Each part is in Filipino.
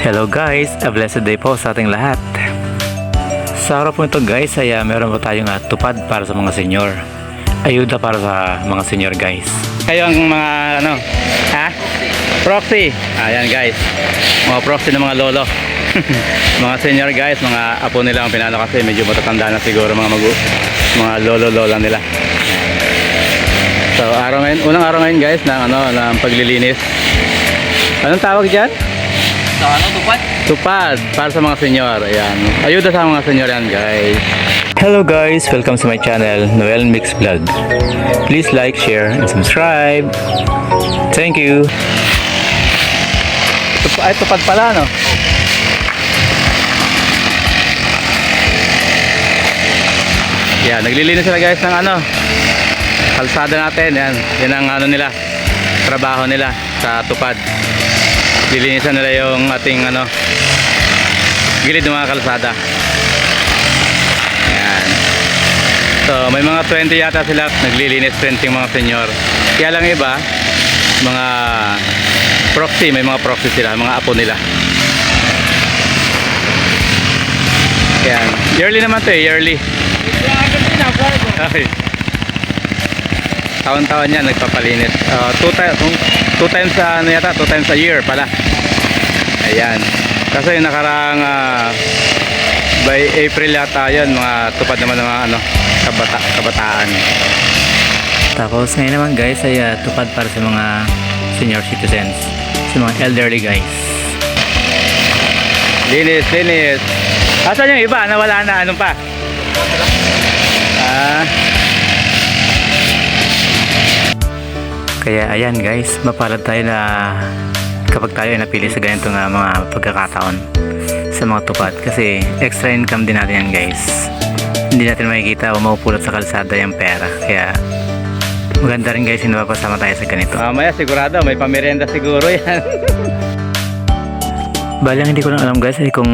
Hello guys, a blessed day po sa ating lahat. Sa araw po ito guys ay meron po tayong tupad para sa mga senior. Ayuda para sa mga senior guys. Kayo ang mga proxy. Ayan guys, mga proxy ng mga lolo. Mga senior guys, mga apo nila ang pinalo kasi medyo matatanda na siguro mga lolo-lola nila. So unang araw ngayon guys ng paglilinis. Anong tawag dyan? Tupad? Tupad para sa mga senyor. Ayan. Ayuda sa mga senyor yan guys. Hello guys, welcome to my channel, Noel Mix Vlog. Please like, share, and subscribe. Thank you. Tupad pala, no? Yan, naglilinis sila guys ng kalsada natin. Yan ang nila, trabaho nila sa tupad. Lilinisan nila yung ating gilid ng mga kalsada. Ayan. So may mga 20 yata sila naglilinis, 20 mga senyor. Kaya lang iba mga proxy, may mga proxy sila, mga apo nila. Ayan. Yearly naman to yearly. Okay. Taon-taon yan nagpapalinis. Two times a year pala. Ayan. Kasi yung nakarang by April yata yun, mga tupad naman ng mga kabataan. Tapos ngayon naman guys ay tupad para sa mga senior citizens, sa mga elderly guys. Linis. Asan yung iba? Nawala na. Anong pa? Kaya ayan guys, mapalad tayo na kapag tayo ay napili sa ganitong mga pagkakataon sa mga tupad, kasi extra income din natin yan guys. Hindi natin makikita o mapupulot sa kalsada yung pera, kaya maganda rin guys yung napapasama tayo sa ganito. Mamaya sigurado may pamerienda siguro yan. Balang hindi ko lang alam guys kung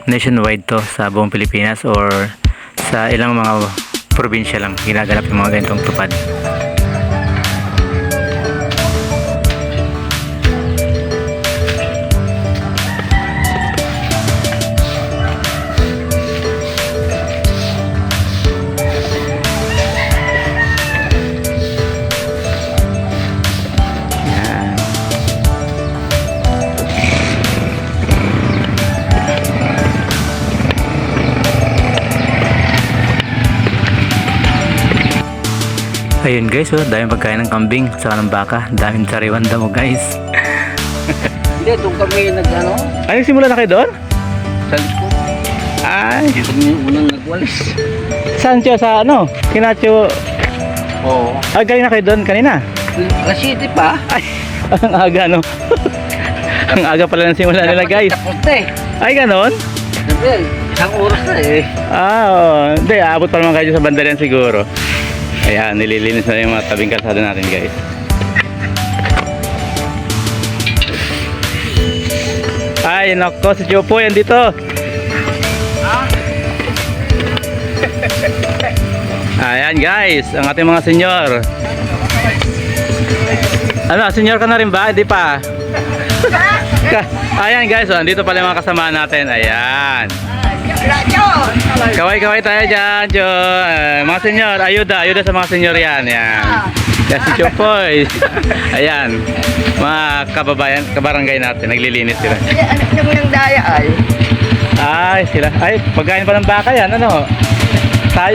nationwide to sa buong Pilipinas or sa ilang mga probinsya lang ginaganap yung mga ganitong tupad. Ayun guys, daming pagkain ng kambing saka ng baka, daming sariwan damo guys. Hindi, doon kami Ay, simula na kayo doon? sa likod. Ay, Dito kami unang nagwalis. saan siya sa Kinacho? Oo. Ay, galing na kayo doon kanina? Alas 7 pa. Ay, ang aga ang aga pala ng simula nila guys. Tapos na Ay, ganon? Sabi, isang oras na Oo. Hindi, aabot pa naman kayo sa bandalan siguro. Ayan, nililinis na yung mga tabing kalsada natin guys. Ay, nako, si Joe po yan dito. Ayan guys, ang ating mga senyor. Senyor ka na rin ba? Hindi pa. Ayan guys, andito pala yung mga kasama natin. Ayan. Kaway tayo dyan, Jo. Mga senyor, ayuda sa mga senyor yan. Yan si Chopoy. Ayan, mga kababayan, kabarangay natin, naglilinis sila. Ano mo ng daya Ay, sila. Ay, pagkain pa ng baka yan,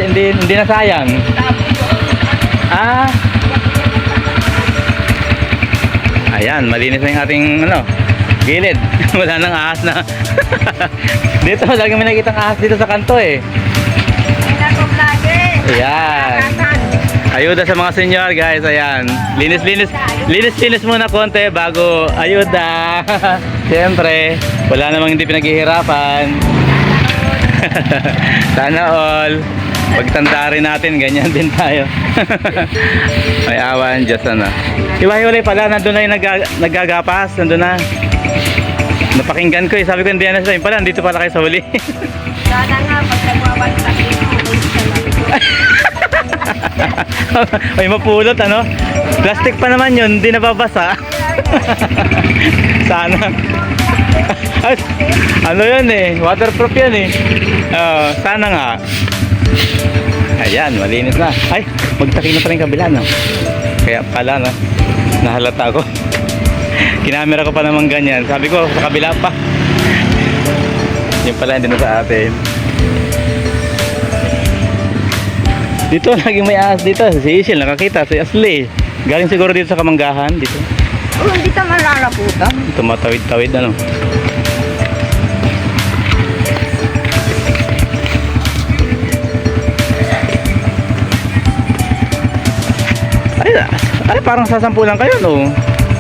hindi na sayang. Ayan, malinis na yung ating gilid. Wala nang ahas na. Dito, lagi may nakikitang ahas dito sa kanto Ayan. Ayuda sa mga senyor guys. Ayan. Linis muna konti bago ayuda. Siyempre, wala namang hindi pinaghihirapan. Sana all. Pagtanda rin natin, ganyan din tayo. May awan, Diyos Hiwa-hiwalay pala, nandun na yung naggagapas, nandun na. Napakinggan ko sabi ko hindi na sa pala, dito pala kayo sa huli. Sana nga, pag nagwawalta Ay, mapulot Plastic pa naman yun, hindi nababasa. Sana. Ay, ano yan eh, waterproof yan eh. Sana nga. Ayan, malinis na. Ay, magtaki na pa rin kabila, no? Kaya pala, no? Nahalata ko. Kinamera ko pa naman ganyan. Sabi ko, sa kabila pa. Yung pala, hindi na sa atin. Dito, laging may ahas dito. Si Isil, nakakita. Si Asli. Galing siguro dito sa Kamanggahan. Dito. Oh, hindi ka malalaputan. Tumatawid-tawid, ano? Ay, parang sasampulan kayo, no?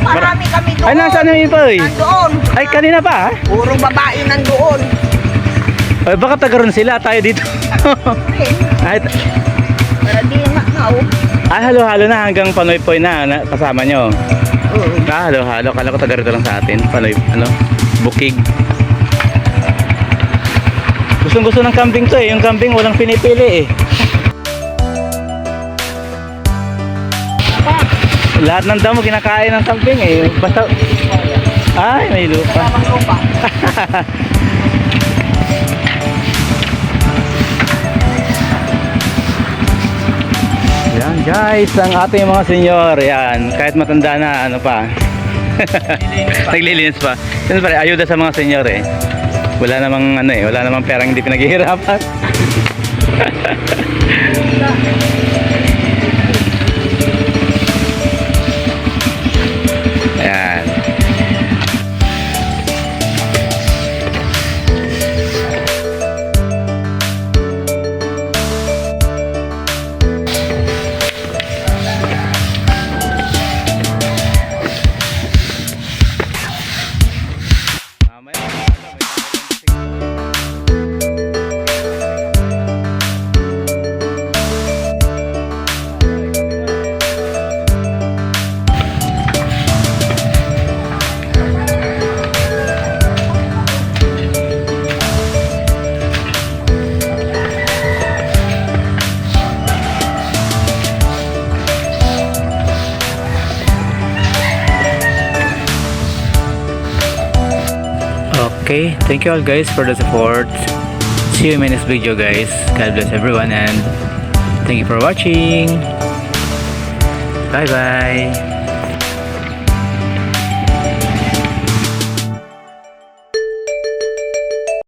Marami kami doon. Ay, nasaan yung iba, eh? Nandoon. Ay, kanina pa, ha? Puro babae nandoon. Ay, baka taga ron sila, tayo dito. Ay, Para di makaw. ay, halo-halo na hanggang Panoy-Poy na kasama nyo. Oo. Halo-halo. Kala ko taga rito lang sa atin. Panoy, Bukig. Gustong-gusto ng kambing to, eh. Yung kambing, walang pinipili, eh. Lahat ng damo kinakain ng kambing, eh. Basta... Ay, may lupa. Maramang lupa. Yan guys, ang ating mga senyor, yan, kahit matanda na, ano pa. Naglilinis pa. Siyempre, ayuda sa mga senyor, eh. Wala namang ano, eh, wala namang perang hindi pinaghihirapan. Ayan. Okay, thank you all guys for the support. See you in my next video guys. God bless everyone and thank you for watching. Bye bye.